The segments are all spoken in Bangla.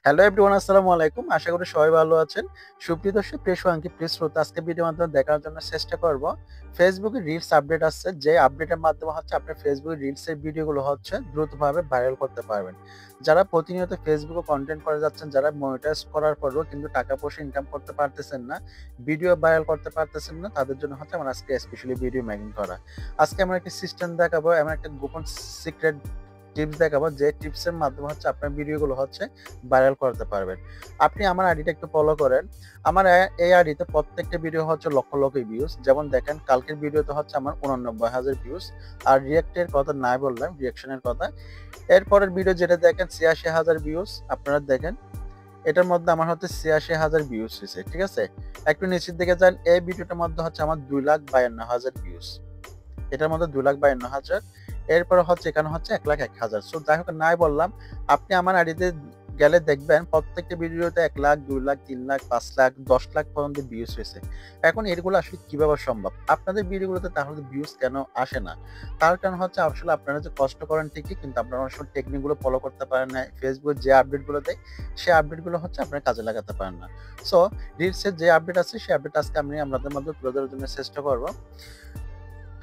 হ্যালো এভরিওয়ান, আসসালামু আলাইকুম। আশা করি সবাই ভালো আছেন। সুপ্রিয় দর্শক, প্রিয় সঙ্গী, প্রিয় শ্রোতা, আজকে ভিডিওর মাধ্যমে দেখার জন্য চেষ্টা করব ফেসবুকে রিলস আপডেট আসছে, যে আপডেটের মাধ্যমে আপনার ফেসবুকে রিলসের ভিডিওগুলো দ্রুতভাবে ভাইরাল করতে পারবেন। যারা প্রতিনিয়ত ফেসবুকে কন্টেন্ট করে যাচ্ছেন, যারা মনিটাইজ করার পরেও কিন্তু টাকা পয়সা ইনকাম করতে পারতেছেন না, ভিডিও ভাইরাল করতে পারতেছেন না, তাদের জন্য আমার আজকে স্পেশালি ভিডিও মেকিং করা। আজকে আমরা একটা সিস্টেম দেখাবো, এমন একটা গোপন সিক্রেট টিপস দেখাবো, যে টিপসের মাধ্যমে আপনার ভিডিওগুলো ভাইরাল করতে পারবেন। আপনি আমার আইডিটা একটু ফলো করেন। আমার এই আইডিতে প্রত্যেকটা ভিডিও লক্ষ লক্ষ ভিউজ। যেমন দেখেন, কালকের ভিডিওতে আমার 89,000 ভিউজ। আর রিয়াক্টের কথা নাই বললাম, রিয়াকশনের কথা। এরপরের ভিডিও যেটা দেখেন 86,000 ভিউজ। আপনারা দেখেন, এটার মধ্যে আমার 86,000 ভিউজ হয়েছে। ঠিক আছে, একটু নিচের দিকে যান, এই ভিডিওটার মধ্যে আমার 2,52,000 ভিউজ। এটার মধ্যে 2,52,000। এরপরে এখানে 1,01,000। সো যাই হোক, নাই বললাম, আপনি আমার আইডিতে গেলে দেখবেন প্রত্যেকটা ভিডিওতে 1,00,000, 2,00,000, 3,00,000, 5,00,000, 10,00,000 পর্যন্ত ভিউজ হয়েছে। এখন এগুলো আসলে কিভাবে সম্ভব? আপনাদের ভিডিওগুলোতে তাহলে ভিউজ কেন আসে না? তার কারণ আসলে আপনারা যে কষ্ট করেন ঠিকই, কিন্তু আপনারা অনেক সময় টেকনিকগুলো ফলো করতে পারেন না। ফেসবুক যে আপডেটগুলো দেয়, সেই আপডেটগুলো আপনারা কাজে লাগাতে পারেন না। সো রিলসের যে আপডেট আছে, সেই আপডেট আজকে আমি আপনাদের মধ্যে তুলে ধরার জন্য চেষ্টা করব।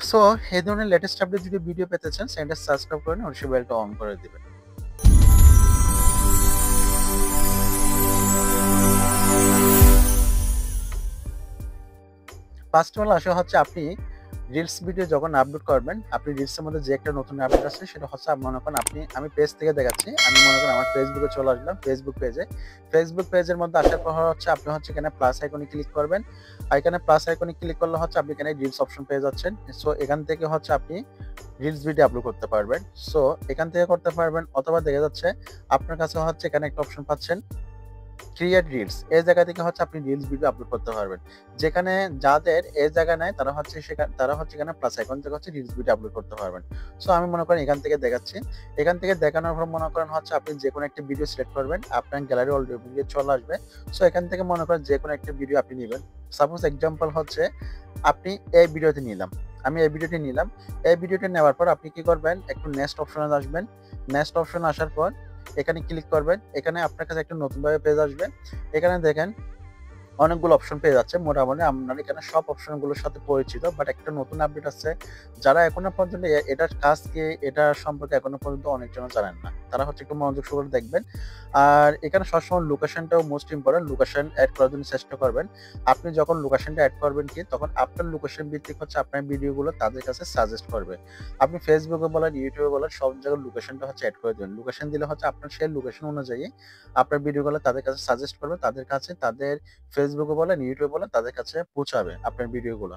সো এই ধরনের লেটেস্ট আপডেট যদি ভিডিও পেতে চান, চ্যানেলটা সাবস্ক্রাইব করে অবশ্যই বেলটা অন করে দিবেন। ফার্স্ট অফ অল আপনি রিলস ভিডিও যখন আপলোড করবেন, আপনি রিলসের মধ্যে যে একটা নতুন আপডেট আছে, সেটা মনে করেন আমি পেজ থেকে দেখাচ্ছি। আমি মনে করেন আমার ফেসবুকে চলে আসলাম, ফেসবুক পেজের মধ্যে আসার পর আপনি এখানে প্লাস আইকনে ক্লিক করবেন। আর এখানে প্লাস আইকনে ক্লিক করলে আপনি এখানে রিলস অপশন পেয়ে যাচ্ছেন। সো এখান থেকে আপনি রিলস ভিডিও আপলোড করতে পারবেন। সো এখান থেকে করতে পারবেন, অথবা দেখা যাচ্ছে আপনার কাছে এখানে একটা অপশন পাচ্ছেন, ক্রিয়েট রিলস। এই জায়গা থেকে আপনি রিলস ভিডিও আপলোড করতে পারবেন। যেখানে যাদের এই জায়গা নাই, তারা তারা এখানে প্লাস আইকন থেকে রিলস ভিডিও আপলোড করতে পারবেন। সো আমি মনে করেন এখান থেকে দেখাচ্ছি। এখান থেকে দেখানোর পর মনে করেন আপনি যে কোনো একটা ভিডিও সিলেক্ট করবেন, আপনার গ্যালারি অলরেডি চলে আসবে। সো এখান থেকে মনে করেন যে কোনো একটা ভিডিও আপনি নেবেন। সাপোজ এক্সাম্পল আপনি এই ভিডিওতে নিলাম, আমি এই ভিডিওটি নিলাম। এই ভিডিওটি নেওয়ার পর আপনি কি করবেন, একটু নেক্সট অপশনে আসবেন। নেক্সট অপশনে আসার পর এখানে ক্লিক করবেন। এখানে আপনার কাছে একটা নতুনভাবে পেজ আসবে। এখানে দেখেন অনেকগুলো অপশন পেয়ে যাচ্ছে। মোটামুটি আপনারা এখানে সব অপশনগুলোর সাথে পরিচিত, বাট একটা নতুন আপডেট আছে, যারা এখনো পর্যন্ত এটার কাজ কি, এটা সম্পর্কে এখনো পর্যন্ত অনেকজন জানেন না। তারা একটু মনোযোগ সহকারে দেখবেন। আর এখানে সবসময় লোকেশনটাও মোস্ট ইম্পর্টেন্ট। লোকেশন অ্যাড করার জন্য চেষ্টা করবেন। আপনি যখন লোকেশনটা অ্যাড করবেন তখন আপনার লোকেশন ভিত্তিক আপনার ভিডিওগুলো তাদের কাছে সাজেস্ট করবে। আপনি ফেসবুকে বলেন, ইউটিউবে বলেন, সব জায়গায় লোকেশনটা অ্যাড করে দেবেন। লোকেশন দিলে আপনার সেই লোকেশন অনুযায়ী আপনার ভিডিওগুলো তাদের কাছে সাজেস্ট করবে, তাদের কাছে, তাদের ফেসবুকে বলেন, ইউটিউবে বলেন, তাদের কাছে পৌঁছাবে আপনার ভিডিওগুলো।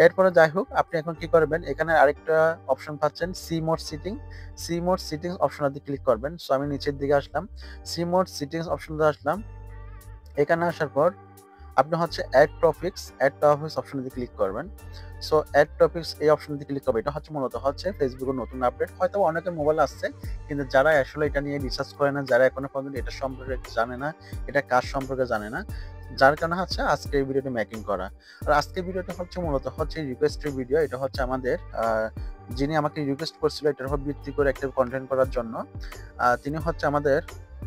এরপরে যাই হোক, আপনি এখন কি করবেন, এখানে আরেকটা অপশন পাচ্ছেন, সি মোড সিটিংস অপশনটাতে ক্লিক করবেন। সো আমি নিচের দিকে আসলাম, সি মোড সিটিংস অপশনটা আসলাম। এখানে আসার পর আপনি অ্যাড টপিকস অপশনটাতে ক্লিক করবেন। সো অ্যাড টপিকস এই অপশনটাতে ক্লিক করবেন। এটা মূলত ফেসবুকের নতুন আপডেট। হয়তো অনেকের মোবাইল আসছে, কিন্তু যারা আসলে এটা নিয়ে রিসার্চ করে না, যারা এখনো পর্যন্ত এটা সম্পর্কে জানে না, এটা কাজ সম্পর্কে জানে না, যার কারণে আজকে এই ভিডিওটি মেকিং করা। আর আজকের ভিডিওটা মূলত রিকোয়েস্টের ভিডিও। এটা আমাদের যিনি আমাকে রিকোয়েস্ট করছিল এটার উপর ভিত্তি করে একটা কন্টেন্ট করার জন্য, তিনি আমাদের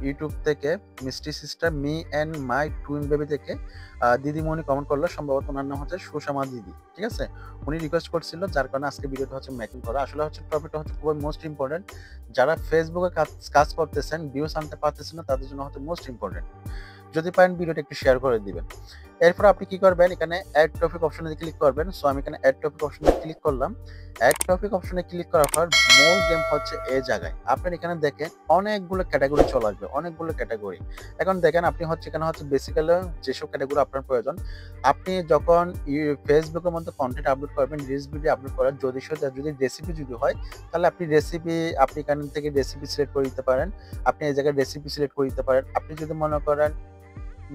ইউটিউব থেকে মিষ্টি sister me and my twin baby থেকে দিদিমণি কমেন্ট করলো, সম্ভবত ওনার নাম সুষমা দিদি। ঠিক আছে, উনি রিকোয়েস্ট করছিল, যার কারণে আজকে ভিডিওটা মেকিং করা। আসলে টপিকটা খুবই মোস্ট ইম্পর্টেন্ট। যারা ফেসবুকে কাজ করতেছেন, ভিউজ আনতে পারতেছেন না, তাদের জন্য মোস্ট ইম্পর্টেন্ট। যদি পারেন ভিডিওটা একটু শেয়ার করে দিবেন। এরপর আপনি কি করবেন, এখানে অ্যাড টপিক অপশনে ক্লিক করবেন। সো আমি এখানে অ্যাড টপিক অপশনে ক্লিক করলাম। অ্যাড টপিক অপশনে ক্লিক করার পর মূল গেম এই জায়গায় আপনি এখানে দেখেন অনেকগুলো ক্যাটাগরি চলে আসবে, অনেকগুলো ক্যাটাগরি। এখন দেখেন আপনি এখানে বেসিক্যালি যেসব ক্যাটাগরি আপনার প্রয়োজন, আপনি যখন ফেসবুকের মধ্যে কন্টেন্ট আপলোড করবেন, রিলস ভিডিও আপলোড করেন, যদি রেসিপি হয়, তাহলে আপনি এখান থেকে রেসিপি সিলেক্ট করে দিতে পারেন। আপনি এই জায়গায় রেসিপি সিলেক্ট করে দিতে পারেন। আপনি যদি মনে করেন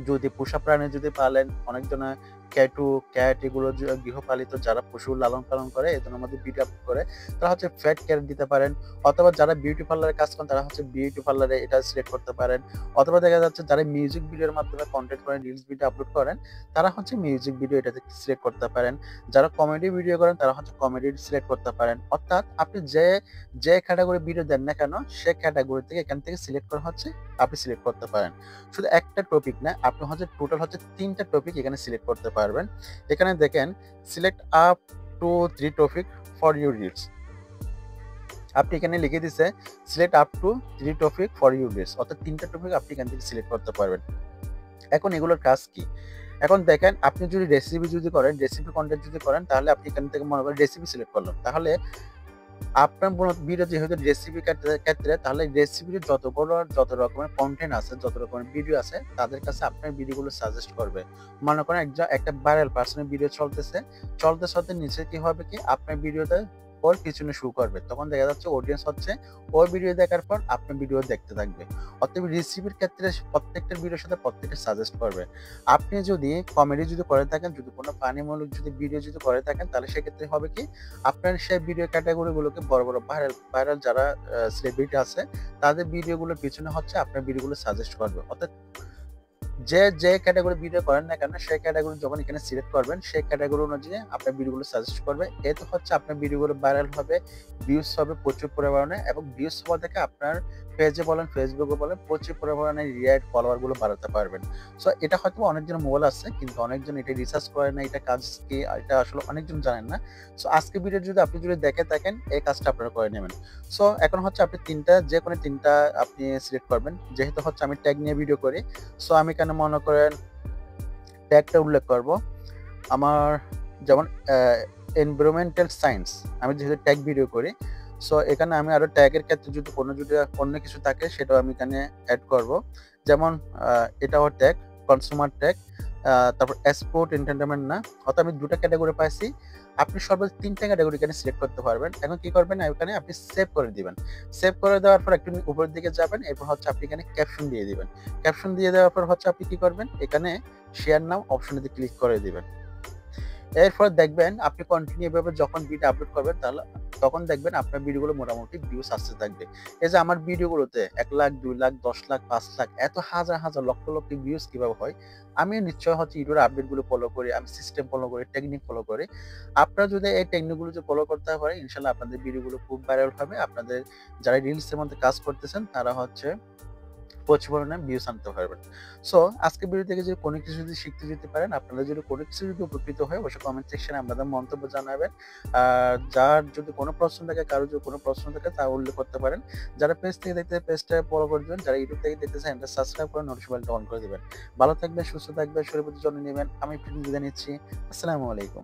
যদি পোষা প্রাণী যদি পালেন, অনেকজনে ক্যাটু, ক্যাট এগুলো গৃহপালিত যারা পশু লালন পালন করে এই ধরনের মধ্যে ভিডিও আপলোড করে তারা হচ্ছে পেট কেয়ার দিতে পারেন, অথবা যারা বিউটি পার্লারে কাজ করেন তারা হচ্ছে বিউটি পার্লারে এটা সিলেক্ট করতে পারেন, অথবা দেখা যাচ্ছে যারা মিউজিক ভিডিওর মাধ্যমে কন্টেন্ট করেন, রিলস ভিডিও আপলোড করেন তারা হচ্ছে মিউজিক ভিডিও এটাতে সিলেক্ট করতে পারেন, যারা কমেডি ভিডিও করেন তারা হচ্ছে কমেডি সিলেক্ট করতে পারেন। অর্থাৎ আপনি যে ক্যাটাগরি ভিডিও দেন না কেন সে ক্যাটাগরি থেকে এখান থেকে সিলেক্ট করে হচ্ছে আপনি সিলেক্ট করতে পারেন। শুধু একটা টপিক না, আপনি হচ্ছে টোটাল হচ্ছে 3টা টপিক এখানে সিলেক্ট করতে পারবেন। এখানে দেখেন select up to 3 topic for your reels. আপনি এখানে লিখে দিছে select up to 3 topic for your reels, অর্থাৎ 3টা টপিক আপনি এখান থেকে সিলেক্ট করতে পারবেন। এখন এগুলোর কাজ কি? এখন দেখেন আপনি যদি রেসিপি কন্টেন্ট যদি করেন তাহলে আপনি এখান থেকে মনে করেন রেসিপি সিলেক্ট করলেন। তাহলে আপনার ভিডিও যেহেতু রেসিপি ক্ষেত্রে তাহলে রেসিপির যত রকমের কন্টেন্ট আছে, যত রকমের ভিডিও আছে তাদের কাছে আপনার ভিডিওগুলো সাজেস্ট করবে। মনে করেন একটা ভাইরাল পার্সনের ভিডিও চলতে নিচে কি হবে কি আপনার ভিডিওতে ওর পিছনে শো করবে। তখন দেখা যাচ্ছে অডিয়েন্স হচ্ছে ওর ভিডিও দেখার পর আপনার ভিডিও দেখতে থাকবে। অতএব রেসিপির ক্ষেত্রে প্রত্যেকটা ভিডিওর সাথে প্রত্যেকটা সাজেস্ট করবে। আপনি যদি কমেডি যদি করে থাকেন, যদি কোনো ফানিমূলক ভিডিও যদি করে থাকেন তাহলে সেক্ষেত্রে হবে কি আপনার সেই ভিডিও ক্যাটাগরিগুলোকে বড় ভাইরাল যারা সেলিব্রিটি আছে তাদের ভিডিওগুলোর পিছনে হচ্ছে আপনার ভিডিওগুলো সাজেস্ট করবে। অর্থাৎ যে ক্যাটাগরি ভিডিও করেন না কেন সেই ক্যাটাগরি যখন এখানে সিলেক্ট করবেন সেই ক্যাটাগরি অনুযায়ী আপনার ভিডিওগুলো সাজেস্ট করবে। এতে হচ্ছে আপনার ভিডিওগুলো ভাইরাল হবে, ভিউজ হবে প্রচুর পরিমাণে, এবং ভিউজ হওয়া থেকে আপনার পেজে বলেন ফেসবুকে বলেন প্রচুর পরিমাণে রিয়াক্ট ফলোয়ার গুলো বাড়াতে পারবেন। সো এটা হয়তো অনেকজন মোবাইল আছে কিন্তু অনেকজন এটা রিসার্চ করে না, এটা কাজ কি এটা আসলে অনেকজন জানেন না। সো আজকে ভিডিও আপনি যদি দেখে থাকেন এই কাজটা আপনারা করে নেবেন। সো এখন হচ্ছে আপনি যে কোনো তিনটা আপনি সিলেক্ট করবেন। যেহেতু হচ্ছে আমি ট্যাগ নিয়ে ভিডিও করি, সো আমি কেন মনে করেন ট্যাগটা উল্লেখ করব আমার, যেমন এনভায়রনমেন্টাল সায়েন্স আমি যেহেতু ট্যাগ ভিডিও করি, সো এখানে আমি আরো ট্যাগের ক্ষেত্রে যদি অন্য কিছু থাকে সেটাও আমি এখানে অ্যাড করব। যেমন এটাও ট্যাগ, কনজিউমার ট্যাগ, তারপর স্পোর্ট এন্টারটেইনমেন্ট না, অর্থাৎ আমি দুটো ক্যাটাগরি পাইছি। আপনি সর্বোচ্চ 3টা ক্যাটাগরি এখানে সিলেক্ট করতে পারবেন। এখন কি করবেন, এখানে আপনি সেভ করে দিবেন। সেভ করে দেওয়ার পর একটু উপরের দিকে যাবেন, এরপর হচ্ছে আপনি এখানে ক্যাপশন দিয়ে দিবেন। ক্যাপশন দিয়ে দেওয়ার পর হচ্ছে আপনি কি করবেন, এখানে শেয়ার নাও অপশনে ক্লিক করে দিবেন। এরপর দেখবেন আপনি কন্টিনিউ ভাবে যখন ভিডিও আপলোড করবেন তখন দেখবেন আপনার ভিডিওগুলো মোটামুটি ভিউজ আসতে থাকবে। এই যে আমার ভিডিওগুলোতে 1 লাখ, 2 লাখ, 10 লাখ, 5 লাখ এত হাজার লক্ষ ভিউজ কিভাবে হয়, আমি নিশ্চয় হচ্ছে ইউটিউবের আপডেটগুলো ফলো করি, আমি সিস্টেম ফলো করি, টেকনিক ফলো করি। আপনারা যদি এই টেকনিকগুলো ফলো করতে পারেন ইনশাআল্লাহ আপনাদের ভিডিওগুলো খুব ভাইরাল হবে। আপনাদের যারা রিলসের মধ্যে কাজ করতেছেন তারা হচ্ছে প্রচুর পরিমাণে ভিউজ আনতে পারবেন। সো আজকের ভিডিও থেকে যদি কোনো কিছু শিখতে যেতে পারেন, আপনারা যদি কোনো কিছু উপকৃত হয় অবশ্যই কমেন্ট সেকশনে আপনাদের মন্তব্য জানাবেন। যার যদি কোনো প্রশ্ন থাকে, কারো যদি কোনো প্রশ্ন থাকে তা উল্লেখ করতে পারেন। যারা পেজ থেকে দেখতে পেজটা ফলো করে দিবেন, যারা ইউটিউব থেকে দেখতেছেন চ্যানেলটা সাবস্ক্রাইব করে নোটিফিকেশন বেলটা অন করে দিবেন। ভালো থাকবেন, সুস্থ থাকবেন, শরীরের প্রতি যত্ন নেবেন। আমি বিদায় নিচ্ছি। আসসালামু আলাইকুম।